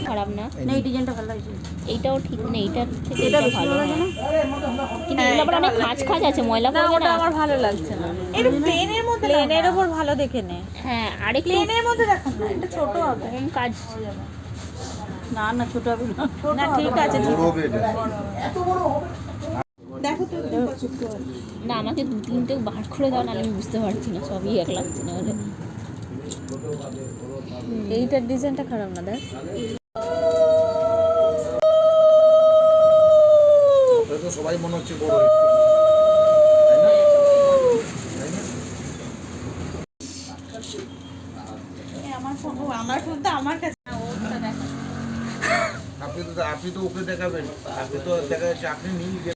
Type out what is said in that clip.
খারাপ না, এই ডিজাইনটা ভালো লাগছে। এইটাও ঠিক না, এইটার থেকে এটা এটা বেশি ভালো ভালো লাগে না? কিন্তু এগুলো আবার অনেক খাঁজ খাঁজ আছে, ময়লা না করবে ওটা না। আমার ভালো লাগছে না। এটা প্লেনের মধ্যে প্লেনের ওপর ভালো দেখে নে। হ্যাঁ আরেকটু প্লেনের মধ্যে দেখো না, এটা ছোট হবে। কম কাজ। না না ছোট হবে না। না ঠিক আছে, ঠিক বড় হবে এটা। দেখো তো না আমাকে দু তিনটে বার করে দাও, নাহলে আমি বুঝতে পারছি না, সবই এক লাগছে না হলে। এইটার ডিজাইনটা খারাপ না, দেখ। এটা তো সবাই মনে হচ্ছে বড়। আমার ফোন তো আমার কাছে। আপনি তো ওকে দেখাবেন, আপনি তো দেখা যাচ্ছে আপনি নিয়ে